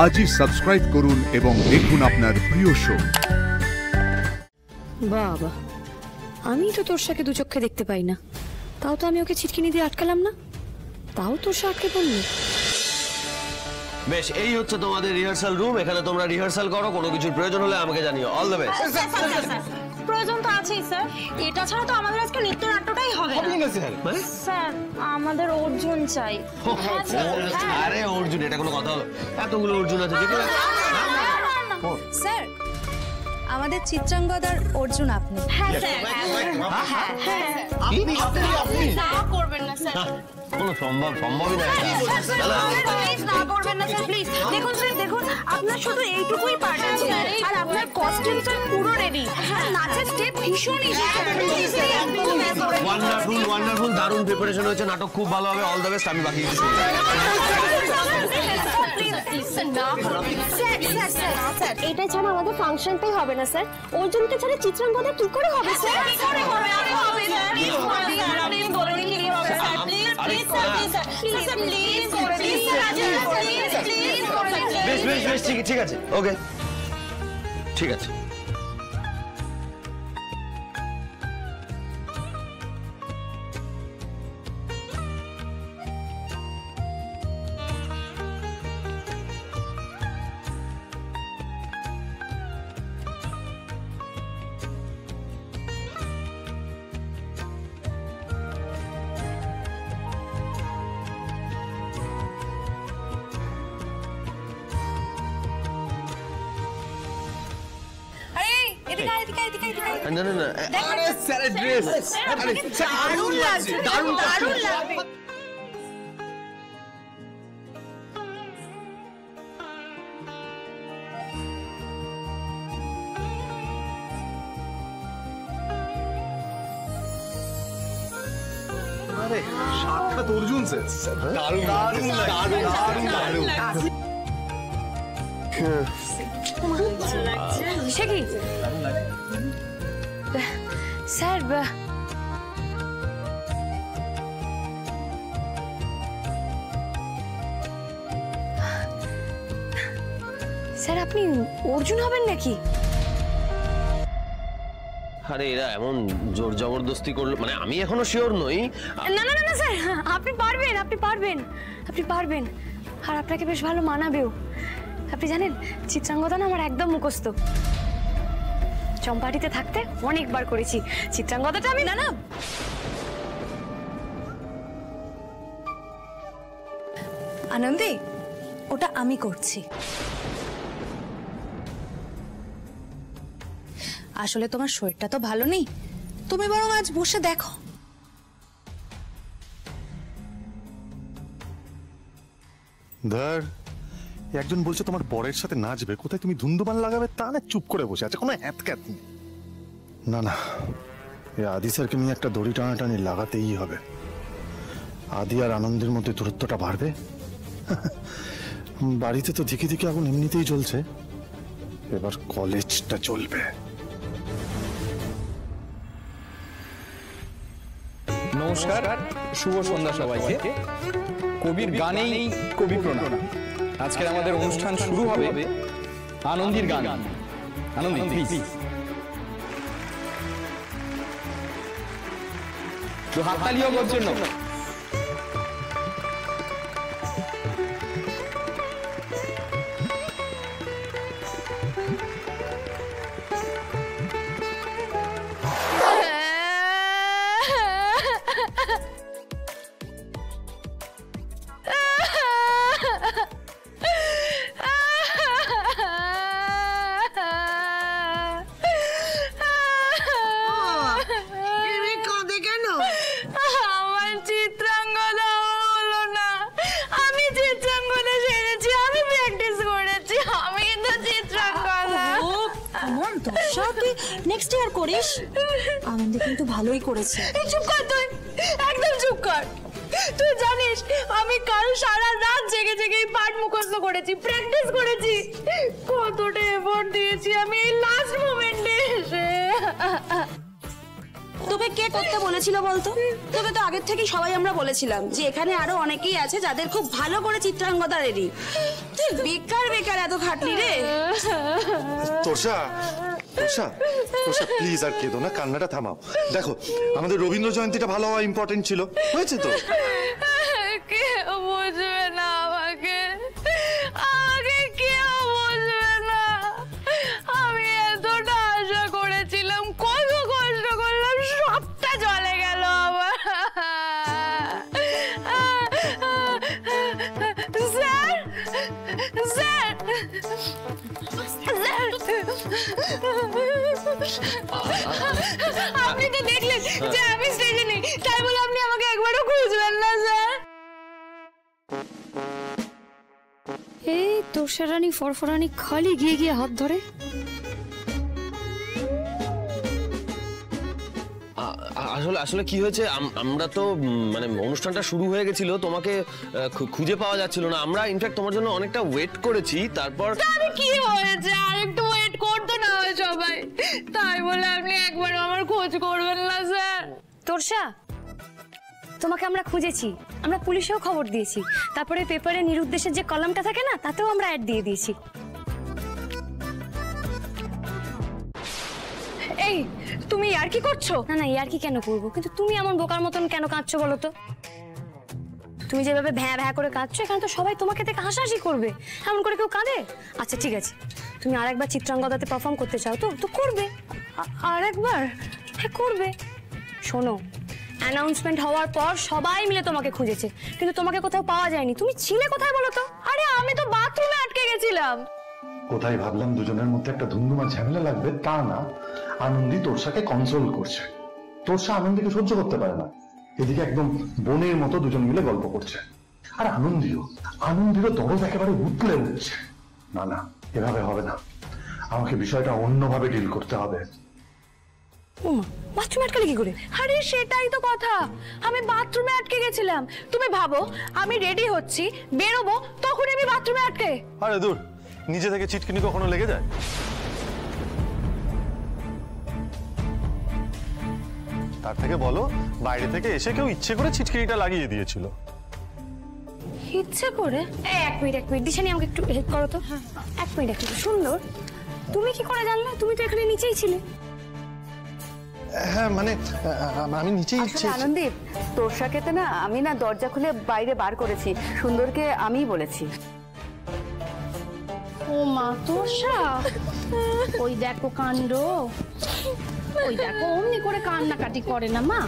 আজই সাবস্ক্রাইব করুন এবং দেখুন আপনার প্রিয় শো। বাবা, আমি তো তোরসাকে দু চোখে দেখতে পাই না, তাও তো আমি ওকে ছিটকিনি দিয়ে আটকালাম না, তাও তোরসা আটকে পড়লো। বেশ, এই হচ্ছে তোমাদের রিহার্সাল রুম। এখানে তোমরা রিহার্সাল করো, কোনো কিছুর প্রয়োজন হলে আমাকে জানিও। All the best. প্রয়োজন তো আছেই স্যার, এটা ছাড়া তো আমাদের আজকে নৃত্যনাট্যটাই হবে না। স্যার, আমাদের অর্জুন চাই। আরে অর্জুন, এটা কোনো কথা হলো? এতগুলো অর্জুন আছে যে স্যার, আমাদের চিত্রাঙ্গদার অর্জুন আপনি। হ্যাঁ স্যার, আপনি না করবেন না স্যার, কোনো সম্ভবই না। প্লিজ না করবেন না স্যার, প্লিজ। দেখুন স্যার, দেখুন আপনার শুধু এইটুকুই পার্ট আছে আর আপনার কস্টিউম স্যার পুরো রেডি, নাচের স্টেপ ভীষণ ইজি। ওয়ান্ডারফুল ওয়ান্ডারফুল, দারুণ প্রিপারেশন হয়েছে, নাটক খুব ভালো হবে। All the best. আমি বাকি কিছু শুনবো। এটা ছাড়া আমাদের ফাংশনটাই হবে না স্যার। অর্জুনকে ছাড়া চিত্রাঙ্গদা কি করে হবে স্যার? বেশ বেশ বেশ, ঠিক আছে, ওকে, ঠিক আছে। না না না, আরে স্যারের ড্রেস, আরে দারুণ লাগছে, দারুণ লাগছে। আরে সাক্ষাৎ অর্জুন স্যার, দারুণ দারুণ দারুণ দারুণ। সে কি স্যার, স্যার আপনি অর্জুন হবেন নাকি? আরে এরা এমন জোর জবরদস্তি করলো, মানে আমি এখনো শিওর নই। না না না স্যার, আপনি পারবেন, আপনি পারবেন, আপনি পারবেন, আর আপনাকে বেশ ভালো মানাবেও। আপনি জানেন চিত্রাঙ্গদা না আমার একদম মুখস্থ, চম্পাটিতে থাকতে অনেকবার করেছি চিত্রাঙ্গদাটা আমি। না না, আনন্দে, ওটা আমি করছি। আসলে তোমার শরীরটা তো ভালো নেই, তুমি বরং আজ বসে দেখো। ধর, একজন বলছে তোমার বরের সাথে নাচবে, কোথায় তুমি ধুন্দুবান লাগাবে তা না, চুপ করে বসে আছে, কোনো হ্যাতক্যাত নেই। না না, এই আদি স্যারকে নিয়ে একটা দড়ি টানাটানি লাগাতেই হবে। আদি আর আনন্দের মধ্যে দূরত্বটা বাড়বে। বাড়িতে তো দিকে দিকে আগুন এমনিতেই জ্বলছে, এবার কলেজটা চলবে। নমস্কার, শুভ সন্ধ্যা সবাইকে। কবির গানেই কবি প্রণাম। আজকের আমাদের অনুষ্ঠান শুরু হবে আনন্দির গান। আনন্দি প্লিজ তো হাততালিও ওর জন্য। নেক্সট ইয়ার করিস। আনন্দ কিন্তু ভালোই করেছে। চুপ কর তুই, একদম চুপ কর। তুই জানিস আমি কাল সারা রাত জেগে জেগে পাঠ মুখস্থ করেছি, প্র্যাকটিস করেছি, কতটা এফোর্ট দিয়েছি আমি এই লাস্ট মোমেন্টে এসে। তোকে কে করতে বলেছিল বলতো? তোকে তো আগের থেকে সবাই আমরা বলেছিলাম যে এখানে আরো অনেকেই আছে যাদের খুব ভালো করে চিত্রাঙ্গদা রেডি। তুই বেকার বেকার এত খাটলি রে? তোষা তোষা তোষা প্লিজ আর কেঁদো না, কান্নাটা থামাও। দেখো আমাদের রবীন্দ্র জয়ন্তীটা ভালো হওয়া ইম্পর্টেন্ট ছিল, হয়েছে তো? কেউ বুঝবে না আমাকে, আমাকে কেউ বুঝবে না। আমি এতটা আশা করেছিলাম, কত কষ্ট করলাম, সবটা চলে গেল আমার। স্যার স্যার আপনি তো দেখলেন যে আমি স্টেজে নেই, তাই বলে আপনি আমাকে একবারও খুঁজবেন না স্যার? এই তোষারানি ফরফরানি খালি গিয়ে গিয়ে হাত ধরে। আসলে আসলে কি হয়েছে, আমরা তো মানে অনুষ্ঠানটা শুরু হয়ে গেছিল, তোমাকে খুঁজে পাওয়া যাচ্ছিল না। আমরা ইনফ্যাক্ট তোমার জন্য অনেকটা ওয়েট করেছি, তারপর আমি কি হয়েছে আর একটু ওয়েট করতে না হয় সবাই, তাই বলে আপনি একবার আমার খোঁজ করবেন না স্যার? তোরসা, তোমাকে আমরা খুঁজেছি, আমরা পুলিশেও খবর দিয়েছি, তারপরে পেপারে নিরুদ্দেশের যে কলামটা থাকে না, তাতেও আমরা অ্যাড দিয়ে দিয়েছি। এই তুমি আর কি করছো? না না, আর কি কেন করবো, কিন্তু তুমি এমন বোকার মতন কেন কাঁদছো বলো তো? তুমি যেভাবে ভ্যাঁ ভ্যাঁ করে কাঁদছো, এখানে তো সবাই তোমাকে দেখে হাসাহাসি করবে। এমন করে কেউ কাঁদে? আচ্ছা ঠিক আছে, তুমি আরেকবার চিত্রাঙ্গদাতে পারফর্ম করতে চাও তো? তো করবে। আরেকবার? হ্যাঁ করবে। শোনো, অ্যানাউন্সমেন্ট হওয়ার পর সবাই মিলে তোমাকে খুঁজেছে, কিন্তু তোমাকে কোথাও পাওয়া যায়নি। তুমি ছিলে কোথায় বলো তো? আরে আমি তো বাথরুমে আটকে গেছিলাম। কোথায় ভাবলাম দুজনের মধ্যে একটা ধুমধুমা ঝামেলা লাগবে, তা না, আনন্দী তোরসাকে কনসোল করছে। তোরসা আনন্দীকে সহ্য করতে পারে না, এদিকে একদম বোনের মতো দুজন মিলে গল্প করছে। আর আনন্দীরও দরদ একেবারে উতলে উঠছে। না না, এভাবে হবে না, আমাকে বিষয়টা অন্যভাবে ডিল করতে হবে। ওমা, বাথরুমে আটকালে কি করে? আরে সেটাই তো কথা, আমি বাথরুমে আটকে গেছিলাম। তুমি ভাবো আমি রেডি হচ্ছি, বেরোবো, তখন আমি বাথরুমে আটকে। আরে দূর, নিজে থেকে ছিটকিনি কখনো লেগে যায়? তার থেকে বলো বাইরে থেকে এসে কেউ ইচ্ছে করে ছিটকিনিটা লাগিয়ে দিয়েছিল। ইচ্ছে করে? এক মিনিট, দিশানি আমাকে একটু হেল্প করো তো। এক মিনিট। সুন্দর, তুমি কি করে জানলে? তুমি তো এখানে নিচেই ছিলে। হ্যাঁ মানে আমি নিচেই আনন্দীপ, তোরসাকে তো না আমি না দরজা খুলে বাইরে বার করেছি, সুন্দরকে আমিই বলেছি। ও মা, তোরসা ওই দেখো কাণ্ড, ওই দেখো অমনি করে কান্নাকাটি করে না মা।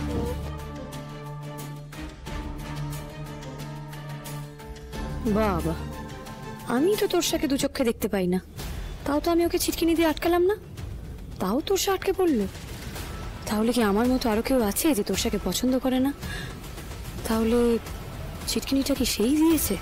বাবা, আমি তো তোরসাকে দু চোখে দেখতে পাই না, তাও তো আমি ওকে ছিটকিনি দিয়ে আটকালাম না, তাও তোরসা আটকে পড়লো। তাহলে কি আমার মতো আরো কেউ আছে যে তোরসাকে পছন্দ করে না? তাহলে ছিটকিনিটা কি সেই দিয়েছে?